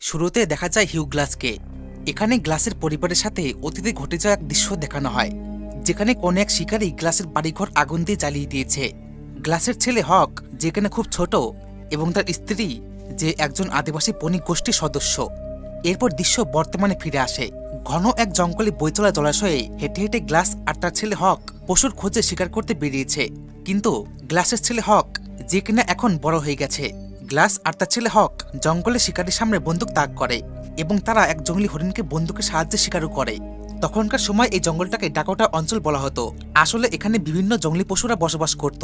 শুরুতে দেখা যায় হিউ গ্লাসকে। এখানে গ্লাসের পরিবারের সাথে অতীতে ঘটে যাওয়া এক দৃশ্য দেখানো হয়, যেখানে কোনো এক শিকারী গ্লাসের বাড়িঘর আগুন দিয়ে জ্বালিয়ে দিয়েছে। গ্লাসের ছেলে হক, যেখানে খুব ছোট, এবং তার স্ত্রী, যে একজন আদিবাসী বণিক গোষ্ঠীর সদস্য। এরপর দৃশ্য বর্তমানে ফিরে আসে। ঘন এক জঙ্গলে বয়ে চলা জলাশয়ে হেঁটে হেঁটে গ্লাস আর তার ছেলে হক পশুর খোঁজে শিকার করতে বেরিয়েছে। কিন্তু গ্লাসের ছেলে হক, যে কিনা এখন বড় হয়ে গেছে, গ্লাস আর তার ছেলে হক জঙ্গলে শিকারের সামনে বন্দুক তাক করে এবং তারা এক জঙ্গলি হরিণকে বন্দুকের সাহায্যে শিকারও করে। তখনকার সময় এই জঙ্গলটাকে ডাকোটা অঞ্চল বলা হতো। আসলে এখানে বিভিন্ন জঙ্গলি পশুরা বসবাস করত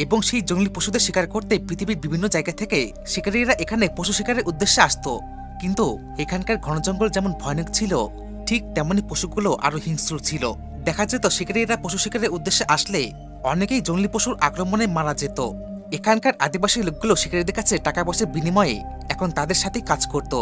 এবং সেই জঙ্গলি পশুদের শিকার করতে পৃথিবীর বিভিন্ন জায়গা থেকে শিকারীরা এখানে পশু শিকারের উদ্দেশ্যে আসতো। কিন্তু এখানকার ঘন জঙ্গল যেমন ভয়ানক ছিল, ঠিক তেমনি পশুগুলো আরো হিংস্র ছিল। দেখা যেত শিকারীরা পশু শিকারের উদ্দেশ্যে আসলে অনেকেই জঙ্গলি পশুর আক্রমণে মারা যেত। এখানকার আদিবাসী লোকগুলো শিকারীদের কাছে টাকা পয়সার বিনিময়ে এখন তাদের সাথেই কাজ করত,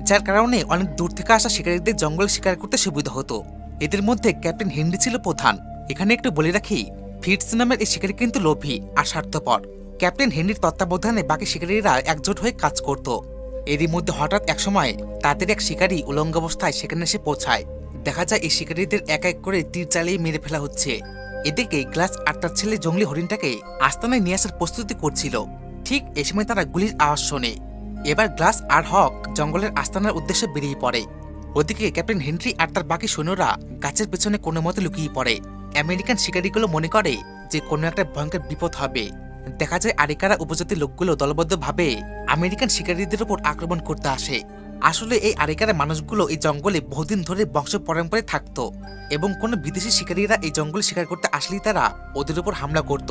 যার কারণে অনেক দূর থেকে আসা শিকারীদের জঙ্গলে শিকার করতে সুবিধা হতো। এদের মধ্যে ক্যাপ্টেন হেনরি ছিল প্রধান। এখানে একটু বলে রাখি, ফিটস নামের এই শিকারী কিন্তু লোভী আর স্বার্থপর। ক্যাপ্টেন হেনরির তত্ত্বাবধানে বাকি শিকারীরা একজোট হয়ে কাজ করত। এরই মধ্যে হঠাৎ একসময় তাদের এক শিকারী উলঙ্গ অবস্থায় সেখানে এসে পৌঁছায়। দেখা যায় এই শিকারীদের এক এক করে তীর চালিয়ে মেরে ফেলা হচ্ছে। এদিকে গ্লাস আর তার ছেলে জঙ্গলি হরিণটাকে আস্তানায় নিয়ে আসার প্রস্তুতি করছিল। ঠিক এ সময় তারা গুলির আওয়াজ শোনে। এবার গ্লাস আর হক জঙ্গলের আস্তানার উদ্দেশ্যে বেরিয়ে পড়ে। ওদিকে ক্যাপ্টেন হেনরি আর তার বাকি সৈন্যরা গাছের পেছনে কোনো মতে লুকিয়ে পড়ে। আমেরিকান শিকারীগুলো মনে করে যে কোনো একটা ভয়ঙ্কর বিপদ হবে। দেখা যায় আরিকারা উপজাতির লোকগুলো দলবদ্ধভাবে আমেরিকান শিকারীদের উপর আক্রমণ করতে আসে। আসলে এই আরিকারা মানুষগুলো এই জঙ্গলে বহুদিন ধরে বংশ পরম্পরায় থাকতো এবং কোনো বিদেশি শিকারীরা এই জঙ্গলে শিকার করতে আসলেই তারা ওদের উপর হামলা করত।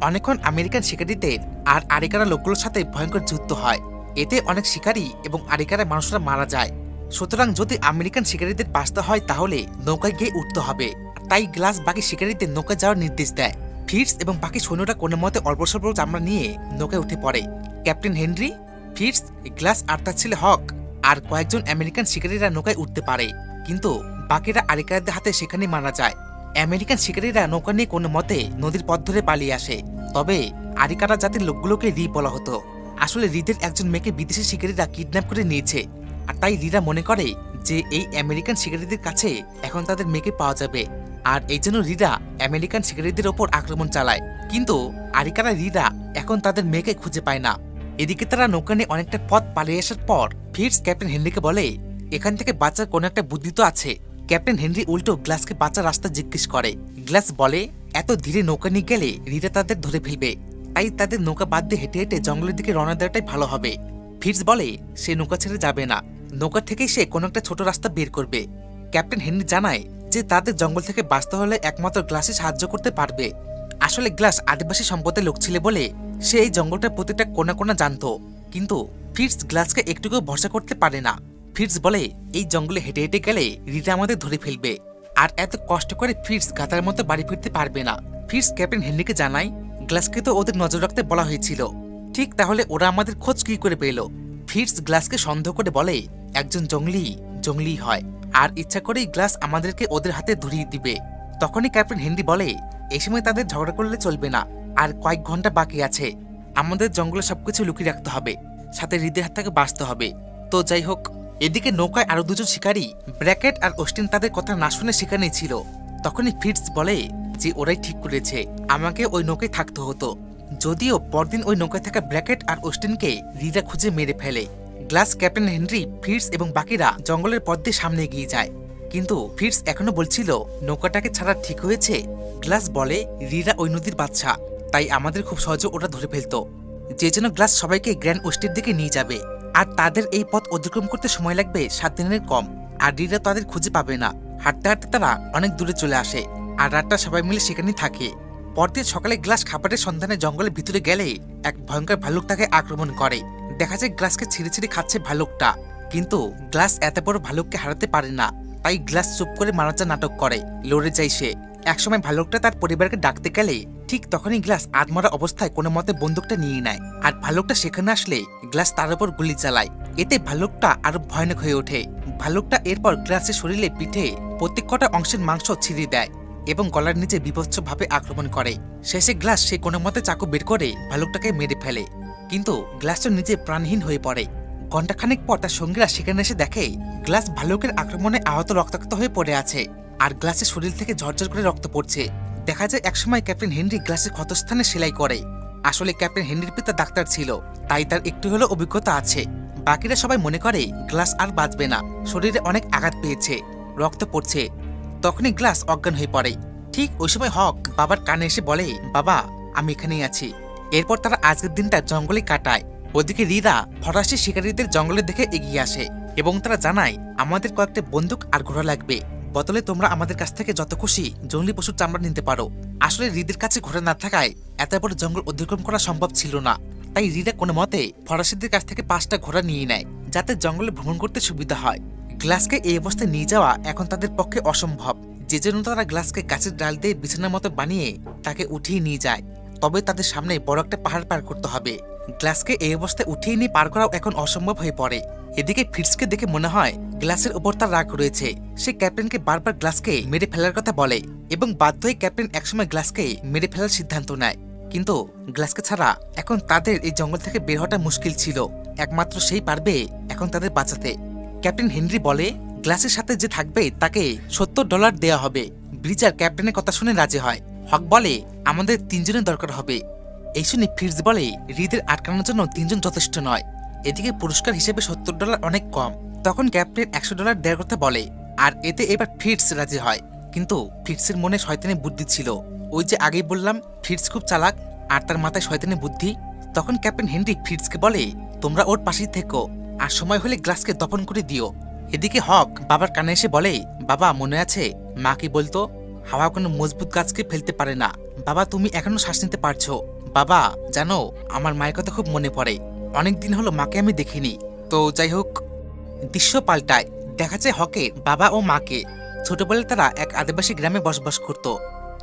অনেকক্ষণ আমেরিকান শিকারীদের আর আরিকারা লোকগুলোর সাথে ভয়ঙ্কর যুদ্ধ হয়। এতে অনেক শিকারী এবং আরিকারা মানুষরা মারা যায়। সুতরাং যদি আমেরিকান শিকারীদের বাঁচতে হয় তাহলে নৌকায় গিয়ে উঠতে হবে। তাই গ্লাস বাকি শিকারীদের নৌকায় যাওয়ার নির্দেশ দেয়। ফিটস এবং বাকি সৈন্যরা কোনো মতে অল্প স্বল্প চামড়া নিয়ে নৌকায় উঠে পড়ে। ক্যাপ্টেন হেনরি, ফিটস, গ্লাস আর তার ছেলে হক আর কয়েকজন আমেরিকান শিকারীরা নৌকায় উঠতে পারে, কিন্তু বাকিরা আরিকারদের হাতে সেখানে মারা যায়। আমেরিকান শিকারীরা নৌকা নিয়ে কোনো মতে নদীর পথ ধরে পালিয়ে আসে। তবে আরিকারা জাতির লোকগুলোকে রি বলা হতো। আসলে রিদের একজন মেয়েকে বিদেশি শিকারীরা কিডন্যাপ করে নিয়েছে, আর তাই রিরা মনে করে যে এই আমেরিকান শিকারীদের কাছে এখন তাদের মেয়েকে পাওয়া যাবে, আর এই জন্য রিরা আমেরিকান শিকারীদের ওপর আক্রমণ চালায়। কিন্তু আরিকারা রিরা এখন তাদের মেয়েকে খুঁজে পায় না। এদিকে তারা নৌকা নিয়ে অনেকটা পথ পালিয়ে আসার পর ফিটস ক্যাপ্টেন হেনরিকে বলে, এখান থেকে বাঁচার কোনো একটা বুদ্ধি তো আছে। ক্যাপ্টেন হেনরি উল্টো গ্লাসকে বাঁচার রাস্তা জিজ্ঞেস করে। গ্লাস বলে, এত ধীরে নৌকা নিয়ে গেলে রিরা তাদের ধরে ফেলবে, তাই তাদের নৌকা বাদ দিয়ে হেঁটে হেঁটে জঙ্গলের দিকে রওনা দেওয়াটাই ভালো হবে। ফিটস বলে সে নৌকা ছেড়ে যাবে না, নৌকা থেকেই সে কোনো একটা ছোট রাস্তা বের করবে। ক্যাপ্টেন হেনরি জানায় যে তাদের জঙ্গল থেকে বাঁচতে হলে একমাত্র গ্লাসই সাহায্য করতে পারবে। আসলে গ্লাস আদিবাসী সম্প্রদায়ের লোক ছিল বলে সে এই জঙ্গলটার প্রতিটা কোনা কোনা জানতো, কিন্তু ফিটস গ্লাসকে একটুকুও ভরসা করতে পারে না। ফিটস বলে, এই জঙ্গলে হেঁটে হেঁটে গেলে রিটা আমাদের ধরে ফেলবে, আর এত কষ্ট করে ফিটস গাতার মতো বাড়ি ফিরতে পারবে না। ফিটস ক্যাপ্টেন হেনরিকে জানায়, গ্লাসকে তো ওদের নজর রাখতে বলা হয়েছিল, ঠিক তাহলে ওরা আমাদের খোঁজ কি করে পেল? ফিটস গ্লাসকে সন্দেহ করে বলে, একজন জঙ্গলি হয়, আর ইচ্ছা করেই গ্লাস আমাদেরকে ওদের হাতে ধরিয়ে দিবে। তখনই ক্যাপ্টেন হেনরি বলে, এই সময় তাদের ঝগড়া করলে চলবে না, আর কয়েক ঘন্টা বাকি আছে, আমাদের জঙ্গলে সবকিছু লুকিয়ে রাখতে হবে, সাথে হৃদের হাত থেকে বাঁচতে হবে। তো যাই হোক, এদিকে নৌকায় আরো দুজন শিকারী ব্র্যাকেট আর অস্টিন তাদের কথা না শুনে সেখানেই ছিল। তখনই ফিটস বলে যে ওরাই ঠিক করেছে, আমাকে ওই নৌকায় থাকতে হতো। যদিও পরদিন ওই নৌকায় থাকা ব্র্যাকেট আর অস্টিনকে রিরা খুঁজে মেরে ফেলে। গ্লাস, ক্যাপ্টেন হেনরি, ফিটস এবং বাকিরা জঙ্গলের পথ দিয়ে সামনে এগিয়ে যায়, কিন্তু ফিটস এখনো বলছিল নৌকাটাকে ছাড়া ঠিক হয়েছে। গ্লাস বলে, রিরা ওই নদীর বাদশা, তাই আমাদের খুব সহজে ওরা ধরে ফেলতো, যে জন্য গ্লাস সবাইকে গ্র্যান্ড ওয়েস্টের দিকে নিয়ে যাবে, আর তাদের এই পথ অতিক্রম করতে সময় লাগবে 7 দিনের কম, আর রিরা তাদের খুঁজে পাবে না। হাঁটতে হাঁটতে তারা অনেক দূরে চলে আসে, আর রাতটা সবাই মিলে সেখানেই থাকে। পরদিন সকালে গ্লাস খাবারের সন্ধানে জঙ্গলের ভিতরে গেলে এক ভয়ঙ্কর ভালুক তাকে আক্রমণ করে। দেখা যায় গ্লাসকে ছিঁড়ে ছিঁড়ে খাচ্ছে ভালুকটা, কিন্তু গ্লাস এত বড় ভালুককে হারাতে পারে না, তাই গ্লাস চুপ করে মারার নাটক করে, লড়ে যায় সে। একসময় ভালুকটা তার পরিবারকে ডাকতে গেলে ঠিক তখনই গ্লাস আধমরা অবস্থায় কোনো মতে বন্দুকটা নিয়ে নেয়, আর ভালুকটা সেখানে আসলে গ্লাস তার উপর গুলি চালায়। এতে ভালুকটা আরো ভয়ানক হয়ে ওঠে। ভালুকটা এরপর গ্লাসের শরীরে, পিঠে প্রত্যেক কটা অংশের মাংস ছিঁড়ে দেয় এবং গলার নিচে বীভৎসভাবে আক্রমণ করে। শেষে গ্লাস সে কোনো মতে চাকু বের করে ভালুকটাকে মেরে ফেলে, কিন্তু গ্লাস তো নিজে প্রাণহীন হয়ে পড়ে। ঘণ্টাখানেক পর তার সঙ্গীরা সেখানে এসে দেখে গ্লাস ভালুকের আক্রমণে আহত রক্তাক্ত হয়ে পড়ে আছে, আর গ্লাসের শরীর থেকে ঝরঝর করে রক্ত পড়ছে। দেখা যায় একসময় ক্যাপ্টেন হেনরি গ্লাসের ক্ষতস্থানে সেলাই করে। আসলে ক্যাপ্টেন হেনরির পিতা ডাক্তার ছিল, তাই তার একটু হলেও অভিজ্ঞতা আছে। বাকিরা সবাই মনে করে গ্লাস আর বাঁচবে না, শরীরে অনেক আঘাত পেয়েছে, রক্ত পড়ছে। তখনই গ্লাস অজ্ঞান হয়ে পড়ে। ঠিক ওই সময় হক বাবার কানে এসে বলে, বাবা আমি এখানেই আছি। এরপর তারা আজকের দিনটা জঙ্গলে কাটায়। ওদিকে রিরা ফরাসি শিকারীদের জঙ্গলে দেখে এগিয়ে আসে এবং তারা জানায়, আমাদের কয়েকটা বন্দুক আর ঘোড়া লাগবে, বদলে তোমরা আমাদের কাছ থেকে যত খুশি জঙ্গলি পশুর চামড়া নিতে পারো। আসলে রিদের কাছে ঘোড়া না থাকায় এত বড় জঙ্গল অতিক্রম করা সম্ভব ছিল না, তাই রিরা কোনো মতে ফরাসিদের কাছ থেকে 5টা ঘোড়া নিয়ে নেয়, যাতে জঙ্গলে ভ্রমণ করতে সুবিধা হয়। গ্লাসকে এই অবস্থায় নিয়ে যাওয়া এখন তাদের পক্ষে অসম্ভব, যে জন্য তারা গ্লাসকে গাছের ডাল দিয়ে বিছানার মতো বানিয়ে তাকে উঠিয়ে নিয়ে যায়। তবে তাদের সামনে বড় একটা পাহাড় পার করতে হবে। গ্লাসকে এই অবস্থায় উঠিয়ে নিয়ে পার করাও এখন অসম্ভব হয়ে পড়ে। এদিকে ফিটসকে দেখে মনে হয় গ্লাসের উপর তার রাগ রয়েছে। সে ক্যাপ্টেনকে বারবার গ্লাসকে মেরে ফেলার কথা বলে এবং বাধ্য হয়ে ক্যাপ্টেন একসময় গ্লাসকে মেরে ফেলার সিদ্ধান্ত নেয়। কিন্তু গ্লাসকে ছাড়া এখন তাদের এই জঙ্গল থেকে বের হওয়াটা মুশকিল ছিল, একমাত্র সেই পারবে এখন তাদের বাঁচাতে। ক্যাপ্টেন হেনরি বলে, গ্লাসের সাথে যে থাকবে তাকে $70 দেওয়া হবে। ব্রিজার ক্যাপ্টেনের কথা শুনে রাজি হয়। হক বলে, আমাদের 3জনের দরকার হবে। এই শুনে ফিটস বলে, হৃদের আটকানোর জন্য 3জন যথেষ্ট নয়। এদিকে পুরস্কার হিসেবে $70 অনেক কম। তখন ক্যাপ্টেন $100 দেওয়ার কথা বলে, আর এতে এবার ফিটস রাজি হয়। কিন্তু ফিটসের মনে শয়তানি বুদ্ধি ছিল। ওই যে আগেই বললাম, ফিটস খুব চালাক আর তার মাথায় শয়তানি বুদ্ধি। তখন ক্যাপ্টেন হেনরি ফিটসকে বলে, তোমরা ওর পাশেই থেকো, আর সময় হলে গ্লাসকে দফন করে দিও। এদিকে হক বাবার কানে এসে বলে, বাবা মনে আছে মা কি বলতো, হাওয়া কোনো মজবুত গাছকে ফেলতে পারে না। বাবা তুমি এখনো শ্বাস নিতে পারছো। বাবা জানো, আমার মায়ের কথা খুব মনে পড়ে, অনেক দিন হলো মাকে আমি দেখিনি। তো যাই হোক, দৃশ্য পাল্টায়। দেখা যায় হকের বাবা ও মাকে। ছোটবেলায় তারা এক আদিবাসী গ্রামে বসবাস করত,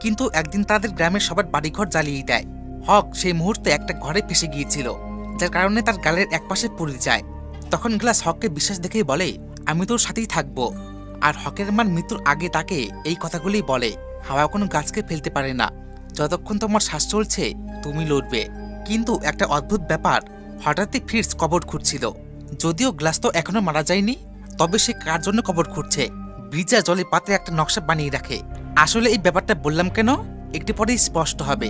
কিন্তু একদিন তাদের গ্রামের সবার বাড়িঘর জ্বালিয়ে দেয়। হক সেই মুহূর্তে একটা ঘরে ফেসে গিয়েছিল, যার কারণে তার গালের একপাশে পড়ে যায়। তখন গ্লাস হককে বিশ্বাস দেখেই বলে, আমি তোর সাথেই থাকবো। আর হকের মার মৃত্যুর আগে তাকে এই কথাগুলি বলে, হাওয়া কোনো গাছকে ফেলতে পারে না, যতক্ষণ তোমার শ্বাস চলছে তুমি লড়বে। কিন্তু একটা অদ্ভুত ব্যাপার, হঠাৎই ফিটস কবর খুঁড়ছিল। যদিও গ্লাস তো এখনো মারা যায়নি, তবে সে কার জন্য কবর খুঁড়ছে? ব্রিজা জলে পাত্রে একটা নকশা বানিয়ে রাখে। আসলে এই ব্যাপারটা বললাম কেন, একটু পরেই স্পষ্ট হবে।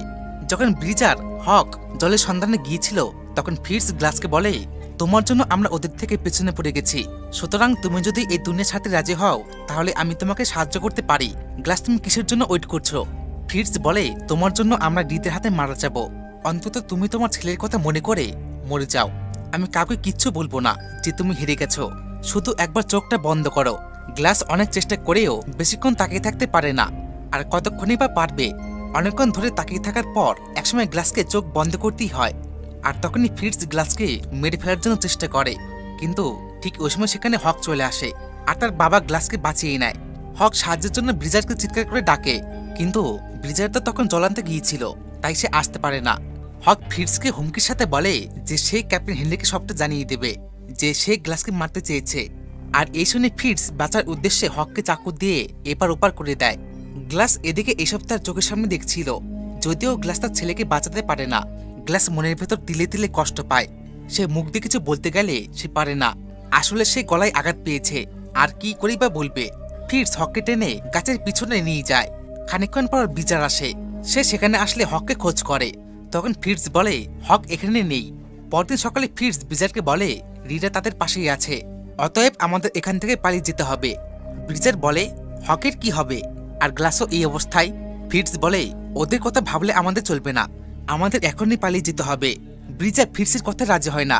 যখন ব্রিজার হক জলের সন্ধানে গিয়েছিল, তখন ফিটস গ্লাসকে বলে, তোমার জন্য আমরা ওদের থেকে পেছনে পড়ে গেছি, সুতরাং তুমি যদি এই দুনিয়ার সাথে রাজি হও তাহলে আমি তোমাকে সাহায্য করতে পারি। গ্লাস তুমি কিসের জন্য ওয়েট করছো? ফিটস বলে, তোমার জন্য আমরা হৃদের হাতে মারা যাব। অন্তত তুমি তোমার ছেলের কথা মনে করে মরে যাও। আমি কাউকে কিচ্ছু বলবো না যে তুমি হেরে গেছো, শুধু একবার চোখটা বন্ধ করো। গ্লাস অনেক চেষ্টা করেও বেশিক্ষণ তাকিয়ে থাকতে পারে না, আর কতক্ষণই বা পারবে। অনেকক্ষণ ধরে তাকিয়ে থাকার পর একসময় গ্লাসকে চোখ বন্ধ করতেই হয়। আর তখনই ফিটস গ্লাসকে মেরে ফেলার জন্য চেষ্টা করে, কিন্তু ঠিক ওই সময় সেখানে হক চলে আসে আর তার বাবা গ্লাসকে বাঁচিয়ে নেয়। হক সাহায্যের জন্য ব্রিজারকে চিৎকার করে ডাকে, কিন্তু ব্রিজার তো তখন জলান্তে গিয়েছিল, তাই সে আসতে পারে না। হক ফিটসকে হুমকির সাথে বলে যে সে ক্যাপ্টেন হেনরিকে সবটা জানিয়ে দেবে যে সে গ্লাসকে মারতে চেয়েছে। আর এই শুনে ফিটস বাঁচার উদ্দেশ্যে হককে চাকু দিয়ে এপার ওপার করে দেয়। গ্লাস এদিকে এসব তার চোখের সামনে দেখছিল। যদিও গ্লাস তার ছেলেকে বাঁচাতে পারে না, গ্লাস মনের ভেতর তিলে তিলে কষ্ট পায়। সে মুখ দিয়ে কিছু বলতে গেলে সে পারে না, আসলে সে গলায় আঘাত পেয়েছে, আর কি করেই বা বলবে। ফিটস হককে টেনে গাছের পিছনে নিয়ে যায়। খানিকক্ষণ পর বিচার আসে, সে সেখানে আসলে হককে খোঁজ করে। তখন ফিটস বলে, হক এখানে নেই। পরদিন সকালে ফিটস ব্রিজারকে বলে, রিরা তাদের পাশেই আছে, অতএব আমাদের এখান থেকে পালিয়ে যেতে হবে। ব্রিজার বলে, হকের কি হবে? আর গ্লাসও এই অবস্থায়। ফিটস বলে, ওদের কথা ভাবলে আমাদের চলবে না, আমাদের এখনই পালিয়ে যেতে হবে। ব্রিজার ফিটসের কথা রাজি হয় না।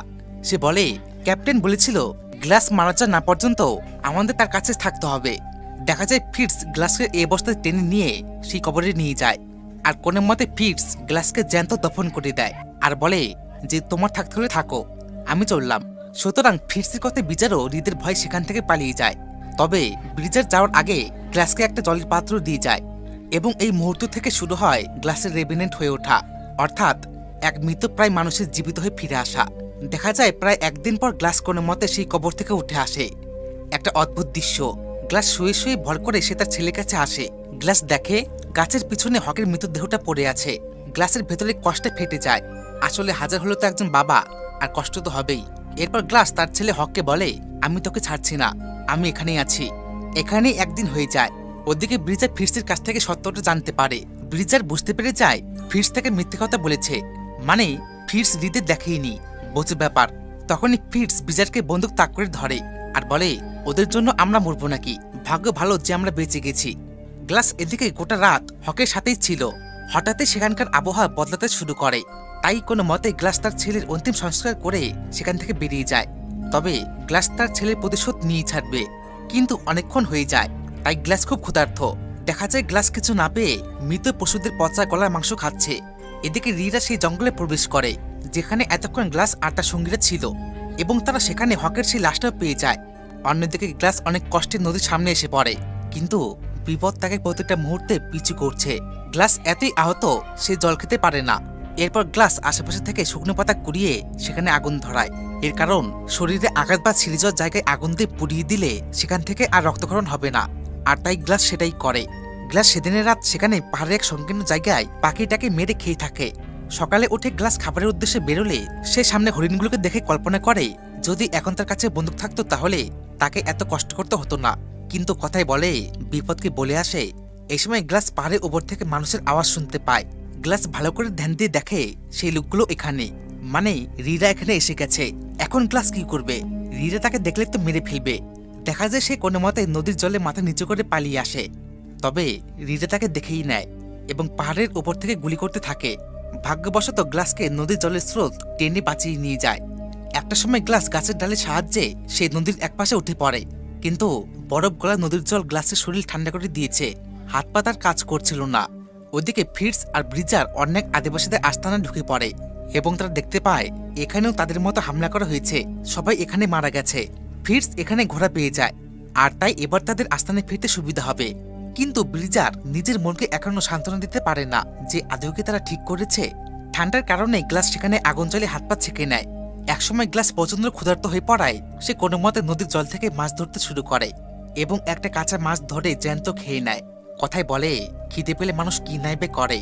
সে বলে, ক্যাপ্টেন বলেছিল গ্লাস মারা যাওয়া না পর্যন্ত আমাদের তার কাছে থাকতে হবে। দেখা যায় ফিটস গ্লাসকে এই অবস্থায় টেনে নিয়ে সেই কবরে নিয়ে যায়, আর কোনো মতে ফিটস গ্লাসকে জ্যান্ত দফন করে দেয় আর বলে যে তোমার থাকতে হলে থাকো, আমি চললাম। সুতরাং ফিটসের কথা বিচারও হৃদের ভয় সেখান থেকে পালিয়ে যায়। তবে ব্রিজার যাওয়ার আগে গ্লাসকে একটা জলের পাত্র দিয়ে যায়, এবং এই মুহূর্ত থেকে শুরু হয় গ্লাসের রেভিনেন্ট হয়ে ওঠা, অর্থাৎ এক মৃতপ্রায় মানুষের জীবিত হয়ে ফিরে আসা। দেখা যায় প্রায় একদিন পর গ্লাস কোনো মতে সেই কবর থেকে উঠে আসে। একটা অদ্ভুত দৃশ্য, গ্লাস শুয়ে শুয়ে ভর করে সে তার ছেলের কাছে আসে। গ্লাস দেখে গাছের পিছনে হকের মৃতদেহটা পড়ে আছে। গ্লাসের ভেতরে কষ্টে ফেটে যায়। আসলে হাজার হলো তো একজন বাবা, আর কষ্ট তো হবেই। এরপর গ্লাস তার ছেলে হককে বলে, আমি তোকে ছাড়ছি না, আমি এখানেই আছি। এখানেই একদিন হয়ে যায়। ওদিকে ব্রিজার ফিটসের কাছ থেকে সত্যটা জানতে পারে। ব্রিজার বুঝতে পেরে যায় ফিটস তাকে মিথ্যে কথা বলেছে, মানে ফিটস হৃদের দেখেইনি, বোঝে ব্যাপার। তখনই ফিটস ব্রিজারকে বন্দুক তাক করে ধরে আর বলে, ওদের জন্য আমরা মরবো নাকি, ভাগ্য ভালো যে আমরা বেঁচে গেছি। গ্লাস এদিকে গোটা রাত হকের সাথেই ছিল। হঠাৎই সেখানকার আবহাওয়া বদলাতে শুরু করে। তাই কোনো মতে গ্লাস তার ছেলের অন্তিম সংস্কার করে সেখান থেকে বেরিয়ে যায়। তবে গ্লাস তার ছেলের প্রতিশোধ নিয়ে ছাড়বে, কিন্তু অনেকক্ষণ হয়ে যায়। তাই গ্লাস খুব ক্ষুধার্ত। দেখা যায় গ্লাস কিছু না পেয়ে মৃত পশুদের পচা গলার মাংস খাচ্ছে। এদিকে রিরা সেই জঙ্গলে প্রবেশ করে যেখানে এতক্ষণ গ্লাস আর তার সঙ্গীরা ছিল, এবং তারা সেখানে হকের সেই লাশটাও পেয়ে যায়। অন্যদিকে গ্লাস অনেক কষ্টে নদীর সামনে এসে পড়ে, কিন্তু বিপদ তাকে প্রত্যেকটা মুহূর্তে পিছু করছে। গ্লাস এতই আহত সে জল খেতে পারে না। এরপর গ্লাস আশেপাশে থেকে শুকনো পাতা কুড়িয়ে সেখানে আগুন ধরায়। এর কারণ শরীরে আঘাত বা ছিঁড়ে যাওয়ার জায়গায় আগুন দিয়ে পুড়িয়ে দিলে সেখান থেকে আর রক্তক্ষরণ হবে না, আর তাই গ্লাস সেটাই করে। গ্লাস সেদিনের রাত সেখানে পাহাড়ের এক সংকীর্ণ জায়গায় পাখিটাকে মেরে খেয়ে থাকে। সকালে উঠে গ্লাস খাবারের উদ্দেশ্যে বেরোলে সে সামনে হরিণগুলোকে দেখে কল্পনা করে যদি এখন তার কাছে বন্দুক থাকতো তাহলে তাকে এত কষ্ট করতে হতো না। কিন্তু কথায় বলে বিপদকে বলে আসে। এই সময় গ্লাস পাহাড়ের উপর থেকে মানুষের আওয়াজ শুনতে পায়। গ্লাস ভালো করে ধ্যান দিয়ে দেখে সেই লোকগুলো এখানে, মানে রিরা এখানে এসে গেছে। এখন গ্লাস কি করবে? রিরা তাকে দেখলে তো মেরে ফেলবে। দেখা যায় সে কোনো মতে নদীর জলে মাথা নিচু করে পালিয়ে আসে। তবে রিরা তাকে দেখেই নেয় এবং পাহাড়ের উপর থেকে গুলি করতে থাকে। ভাগ্যবশত গ্লাসকে নদীর জলের স্রোত টেনে বাঁচিয়ে নিয়ে যায়। একটা সময় গ্লাস গাছের ডালের সাহায্যে সেই নদীর একপাশে উঠে পড়ে, কিন্তু বরফ গলা নদীর জল গ্লাসের শরীর ঠান্ডা করে দিয়েছে, হাত পা তার কাজ করছিল না। ওদিকে ফিটস আর ব্রিজার অনেক আদিবাসীদের আস্তানায় ঢুকে পড়ে এবং তারা দেখতে পায় এখানেও তাদের মতো হামলা করা হয়েছে, সবাই এখানে মারা গেছে। ফিটস এখানে ঘোড়া পেয়ে যায়, আর তাই এবার তাদের আস্তানায় ফিরতে সুবিধা হবে। কিন্তু ব্রিজার নিজের মনকে এখনো সান্ত্বনা দিতে পারে না যে আদৌ কি তারা ঠিক করেছে। ঠান্ডার কারণে গ্লাস সেখানে আগুন জ্বালে হাত পা ছেঁকে নেয়। একসময় গ্লাস প্রচন্ড ক্ষুধার্ত হয়ে পড়ায় সে কোনো মতে নদীর জল থেকে মাছ ধরতে শুরু করে এবং একটা কাঁচা মাছ ধরে জ্যান্ত খেয়ে নেয়। কথায় বলে খিদে পেলে মানুষ কি নাইবে করে।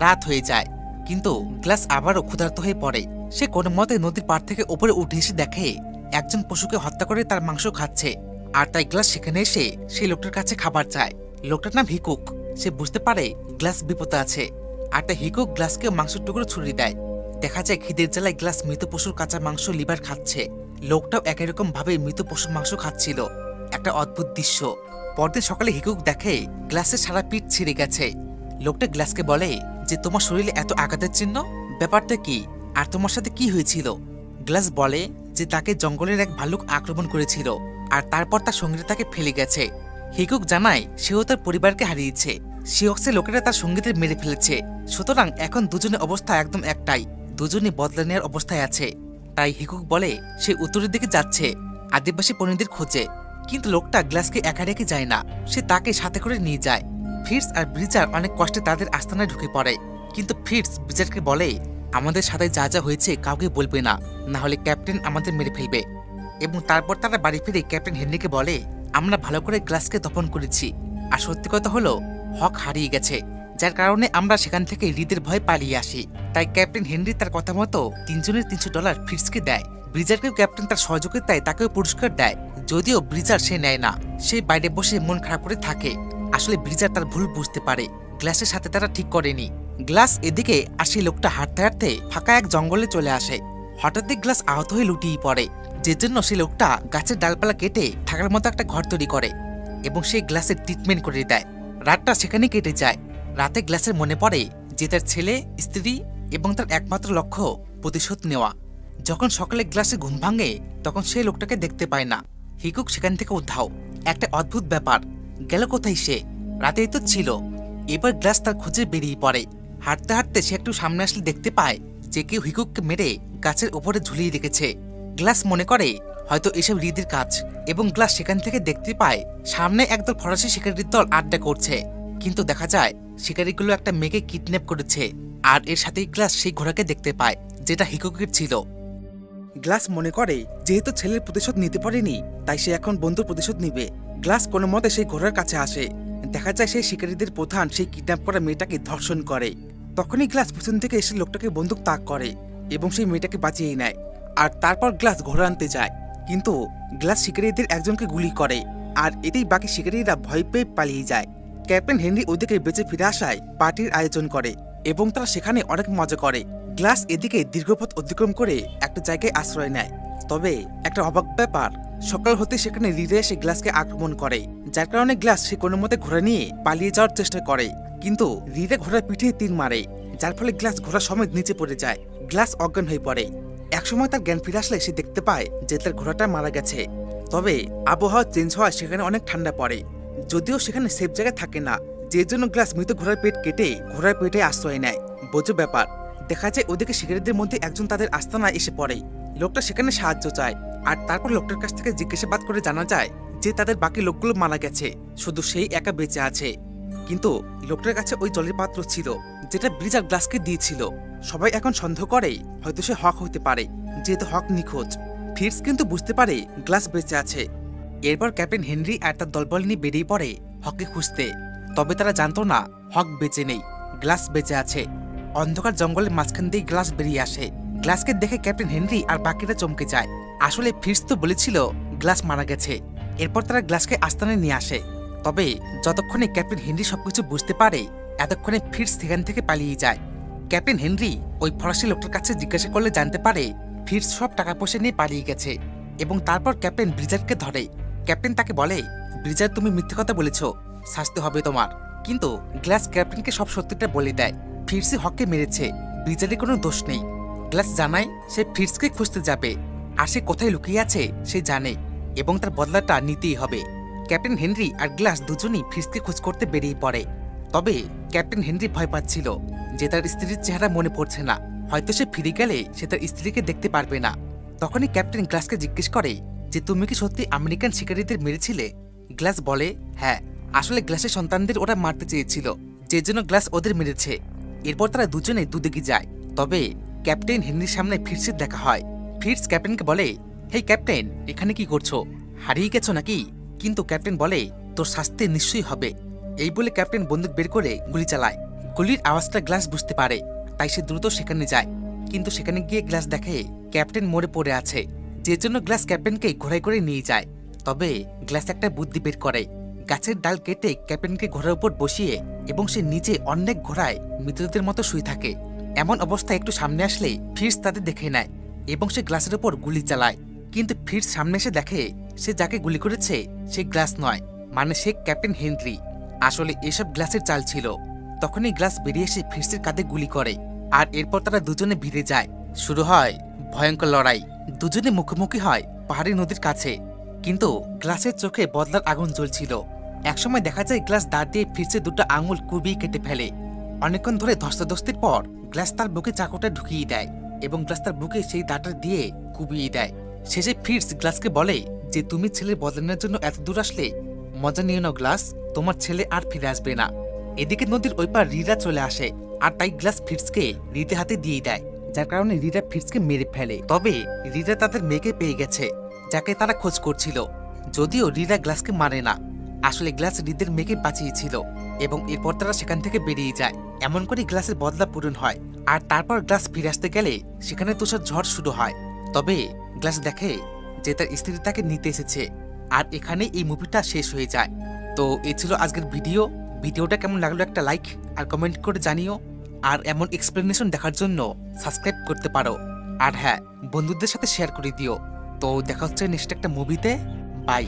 রাত হয়ে যায়, কিন্তু গ্লাস আবারও ক্ষুধার্ত হয়ে পড়ে। সে কোনো মতে নদীর পাড় থেকে উপরে উঠে এসে দেখে একজন পশুকে হত্যা করে তার মাংস খাচ্ছে, আর তাই গ্লাস সেখানে এসে সেই লোকটার কাছে খাবার চায়। লোকটার নাম হিকুক। সে বুঝতে পারে গ্লাস বিপদে আছে, আর তাই হিকুক গ্লাসকে মাংসের টুকরো ছুরি দেয়। দেখা যায় খিদের জ্বালায় গ্লাস মৃত পশুর কাঁচা মাংস লিভার খাচ্ছে। লোকটাও একই রকম ভাবে মৃত পশুর মাংস খাচ্ছিল। একটা অদ্ভুত দৃশ্য। পরদিন সকালে হিকুক দেখে গ্লাসের সারা পিঠ ছিঁড়ে গেছে। লোকটা গ্লাসকে বলে যে তোমার শরীরে এত আঘাতের চিহ্ন, ব্যাপারটা কি, আর তোমার সাথে কি হয়েছিল? গ্লাস বলে যে তাকে জঙ্গলের এক ভাল্লুক আক্রমণ করেছিল, আর তারপর তার সঙ্গীরা তাকে ফেলে গেছে। হিকুক জানায় সেও তার পরিবারকে হারিয়েছে। সিওক্সের লোকেরা তার সঙ্গীদের মেরে ফেলেছে। সুতরাং এখন দুজনের অবস্থা একদম একটাই, দুজনই বদলা নেওয়ার অবস্থায় আছে। তাই হিকুক বলে সে উত্তরের দিকে যাচ্ছে আদিবাসী পণ্ডিতদের খোঁজে। কিন্তু লোকটা গ্লাসকে একা রেখে যায় না, সে তাকে সাথে করে নিয়ে যায়। ফিটস আর ব্রিজার অনেক কষ্টে তাদের আস্তানায় ঢুকে পড়ে, কিন্তু ফিটস ব্রিজারকে বলে আমাদের সাথে যা যা হয়েছে কাউকে বলবে না, না হলে ক্যাপ্টেন আমাদের মেরে ফেলবে। এবং তারপর তারা বাড়ি ফিরে ক্যাপ্টেন হেনরিকে বলে আমরা ভালো করে গ্লাসকে দফন করেছি, আর সত্যি কথা হলো হক হারিয়ে গেছে, যার কারণে আমরা সেখান থেকে হৃদের ভয়ে পালিয়ে আসি। তাই ক্যাপ্টেন হেনরি তার কথা মতো তিনজনের $300 ফিটসকে দেয়। ব্রিজারকেও ক্যাপ্টেন তার সহযোগিতায় তাকেও পুরস্কার দেয়। যদিও ব্রিজার সে নেয় না, সে বাইরে বসে মন খারাপ করে থাকে। আসলে ব্রিজার তার ভুল বুঝতে পারে, গ্লাসের সাথে তারা ঠিক করেনি। গ্লাস এদিকে আর সেই লোকটা হাঁটতে হাঁটতে ফাঁকা এক জঙ্গলে চলে আসে। হঠাৎই গ্লাস আহত হয়ে লুটিয়ে পড়ে, যে জন্য সেই লোকটা গাছের ডালপালা কেটে থাকার মতো একটা ঘর তৈরি করে এবং সেই গ্লাসের ট্রিটমেন্ট করে দেয়। রাতটা সেখানে কেটে যায়। রাতে গ্লাসের মনে পড়ে যে তার ছেলে, স্ত্রী এবং তার একমাত্র লক্ষ্য প্রতিশোধ নেওয়া। যখন সকালে গ্লাসে ঘুম ভাঙে তখন সেই লোকটাকে দেখতে পায় না। হিকুক সেখান থেকে উধাও। একটা অদ্ভুত ব্যাপার, গেল কোথায় সে? রাতেই তো ছিল। এবার গ্লাস তার খোঁজে বেরিয়ে পড়ে। হাঁটতে হাঁটতে সে একটু সামনে আসলে দেখতে পায় যে কেউ হিকুককে মেরে গাছের উপরে ঝুলিয়ে রেখেছে। গ্লাস মনে করে হয়তো এসব হৃদের কাজ, এবং গ্লাস সেখান থেকে দেখতে পায় সামনে একদল ফরাসি শিকারীর দল আড্ডা করছে। কিন্তু দেখা যায় শিকারীগুলো একটা মেয়েকে কিডন্যাপ করেছে, আর এর সাথেই গ্লাস সেই ঘোড়াকে দেখতে পায় যেটা হিকুকের ছিল। গ্লাস মনে করে যেহেতু ছেলের প্রতিশোধ নিতে পারেনি, তাই সে এখন বন্ধুর প্রতিশোধ নিবে। গ্লাস কোনো মতে সেই ঘোড়ার কাছে আসে। দেখা যায় সেই শিকারীদের প্রধান সেই কিডন্যাপ করা মেয়েটাকে ধর্ষণ করে। তখনই গ্লাস পিছন থেকে এসে লোকটাকে বন্দুক তাক করে এবং সেই মেয়েটাকে বাঁচিয়ে নেয়। আর তারপর গ্লাস ঘোড়া আনতে যায়, কিন্তু গ্লাস শিকারীদের একজনকে গুলি করে, আর এতেই বাকি শিকারীরা ভয় পেয়ে পালিয়ে যায়। ক্যাপ্টেন হেনরি ওদিকে বেঁচে ফিরে আসায় পার্টির আয়োজন করে এবং তারা সেখানে অনেক মজা করে। গ্লাস এদিকে দীর্ঘপথ অতিক্রম করে একটা জায়গায় আশ্রয় নেয়। তবে একটা অবাক ব্যাপার, সকাল হতে সেখানে রিরা এসে গ্লাসকে আক্রমণ করে, যার কারণে গ্লাস সে কোনো মতে ঘোড়া নিয়ে পালিয়ে যাওয়ার চেষ্টা করে, কিন্তু রিরা ঘোড়ার পিঠে তীর মারে, যার ফলে গ্লাস ঘোড়া সমেত নিচে পড়ে যায়। গ্লাস অজ্ঞান হয়ে পড়ে। একসময় তার জ্ঞান ফিরে আসলে সে দেখতে পায় যে তার ঘোড়াটা মারা গেছে। তবে আবহাওয়া চেঞ্জ হওয়ায় সেখানে অনেক ঠান্ডা পড়ে, যদিও সেখানে সেফ জায়গা থাকে না, যে জন্য গ্লাস মৃত ঘোড়ার পেট কেটে ঘোড়ার পেটে আশ্রয় নেয়। বোঝো ব্যাপার। দেখা যায় ওদিকে শিকারীদের মধ্যে একজন তাদের আস্তানায় এসে পড়ে। লোকটা সেখানে সাহায্য চায়, আর তারপর লোকটার কাছ থেকে জিজ্ঞাসাবাদ করে জানা যায় যে তাদের বাকি লোকগুলো মারা গেছে, শুধু সেই একা বেঁচে আছে। কিন্তু লোকটার কাছে ওই জলের পাত্র ছিল যেটা ব্রিজার গ্লাসকে দিয়েছিল। সবাই এখন সন্দেহ করে হয়তো সে হক হইতে পারে, যেহেতু হক নিখোঁজ। ফিটস কিন্তু বুঝতে পারে গ্লাস বেঁচে আছে। এরপর ক্যাপ্টেন হেনরি আর তার দলবল নিয়ে বেরিয়ে পড়ে হককে খুঁজতে। তবে তারা জানতো না হক বেঁচে নেই, গ্লাস বেঁচে আছে। অন্ধকার জঙ্গলের মাঝখান দিয়ে গ্লাস বেরিয়ে আসে। গ্লাসকে দেখে ক্যাপ্টেন হেনরি আর বাকিরা চমকে যায়। আসলে ফিটস তো বলেছিল গ্লাস মারা গেছে। এরপর তারা গ্লাসকে আস্তানায় নিয়ে আসে। তবে যতক্ষণে ক্যাপ্টেন হেনরি সবকিছু বুঝতে পারে, এতক্ষণে ফিটস সেখান থেকে পালিয়ে যায়। ক্যাপ্টেন হেনরি ওই ফরাসি লোকটার কাছে জিজ্ঞাসা করলে জানতে পারে ফিটস সব টাকা পয়সা নিয়ে পালিয়ে গেছে, এবং তারপর ক্যাপ্টেন ব্রিজারকে ধরে। ক্যাপ্টেন তাকে বলে, ব্রিজার তুমি মিথ্যে কথা বলেছ, শাস্তি হবে তোমার। কিন্তু গ্লাস ক্যাপ্টেনকে সব সত্যিটা বলে দেয়। ফিটসই হককে মেরেছে, ব্রিজারের কোনো দোষ নেই। গ্লাস জানায় সে ফিটসকে খুঁজতে যাবে, আর সে কোথায় লুকিয়ে আছে সে জানে, এবং তার বদলাটা নিতেই হবে। ক্যাপ্টেন হেনরি আর গ্লাস দুজনই ফিটসকে খোঁজ করতে বেরিয়ে পড়ে। তবে ক্যাপ্টেন হেনরি ভয় পাচ্ছিল যে তার স্ত্রীর চেহারা মনে পড়ছে না, হয়তো সে ফিরে গেলে সে তার স্ত্রীকে দেখতে পারবে না। তখনই ক্যাপ্টেন গ্লাসকে জিজ্ঞেস করে যে তুমি কি সত্যি আমেরিকান শিকারীদের মেরেছিলে? গ্লাস বলে হ্যাঁ, আসলে গ্লাসের সন্তানদের ওরা মারতে চেয়েছিল, যে জন্য গ্লাস ওদের মেরেছে। এরপর তারা দুজনে দুদিকে যায়। তবে ক্যাপ্টেন হেনরির সামনে ফিটসের দেখা হয়। ফিটস ক্যাপ্টেনকে বলে, হেই ক্যাপ্টেন, এখানে কি করছো? হারিয়ে গেছো নাকি? কিন্তু ক্যাপ্টেন বলে, তোর শাস্তি নিশ্চয়ই হবে। এই বলে ক্যাপ্টেন বন্দুক বের করে গুলি চালায়। গুলির আওয়াজটা গ্লাস বুঝতে পারে, তাই সে দ্রুত সেখানে যায়। কিন্তু সেখানে গিয়ে গ্লাস দেখে ক্যাপ্টেন মরে পড়ে আছে, যে জন্য গ্লাস ক্যাপ্টেনকে ঘোড়ায় করে নিয়ে যায়। তবে গ্লাস একটা বুদ্ধি বের করে, গাছের ডাল কেটে ক্যাপ্টেনকে ঘোড়ার উপর বসিয়ে, এবং সে নিচে অনেক ঘোড়ায় মৃতদের মতো শুয়ে থাকে। এমন অবস্থায় একটু সামনে আসলে ফিটস তাদের দেখে নেয়, এবং সে গ্লাসের উপর গুলি চালায়। কিন্তু ফিটস সামনে এসে দেখে সে যাকে গুলি করেছে সে গ্লাস নয়, মানে সে ক্যাপ্টেন হেনরি। আসলে এসব গ্লাসের চাল ছিল। তখনই গ্লাস বেরিয়ে এসে ফিটসের কাঁধে গুলি করে, আর এরপর তারা দুজনে ভিড়ে যায়। শুরু হয় ভয়ঙ্কর লড়াই। দুজনে মুখোমুখি হয় পাহাড়ি নদীর কাছে, কিন্তু গ্লাসের চোখে বদলার আগুন জ্বলছিল। একসময় দেখা যায় গ্লাস দাঁত দিয়ে ফিটসের দুটো আঙুল কুবিয়ে কেটে ফেলে। অনেকক্ষণ ধরে ধস্তাধস্তির পর গ্লাস তার বুকে চাকুটা ঢুকিয়ে দেয়, এবং গ্লাস তার বুকে সেই দাঁতটা দিয়ে কুবিয়ে দেয়। শেষে ফিটস গ্লাসকে বলে যে তুমি ছেলের বদলানোর জন্য এত দূর আসলে, মজা নিয়ে নাও গ্লাস, তোমার ছেলে আর ফিরে আসবে না। এদিকে নদীর ওই পার রিরা চলে আসে, আর তাই গ্লাস ফিটসকে রিতে হাতে দিয়ে দেয়, যার কারণে রিরা ফিটসকে মেরে ফেলে। তবে রিরা তাদের মেয়েকে পেয়ে গেছে, যাকে তারা খোঁজ করছিল। যদিও রিরা গ্লাসকে মারে না, আসলে গ্লাস রিদের মেয়েকে বাঁচিয়েছিল, এবং এরপর তারা সেখান থেকে বেরিয়ে যায়। এমন করে গ্লাসের বদলা পূরণ হয়। আর তারপর গ্লাস ফিরে আসতে গেলে সেখানে তুষার ঝড় শুরু হয়। তবে গ্লাস দেখে যে তার স্ত্রী তাকে নিতে এসেছে, আর এখানে এই মুভিটা শেষ হয়ে যায়। তো এই ছিল আজকের ভিডিওটা কেমন লাগলো একটা লাইক আর কমেন্ট করে জানিও। আর এমন এক্সপ্লেনেশন দেখার জন্য সাবস্ক্রাইব করতে পারো। আর হ্যাঁ, বন্ধুদের সাথে শেয়ার করে দিও। তো দেখা হচ্ছে নেক্সট একটা মুভিতে। বাই।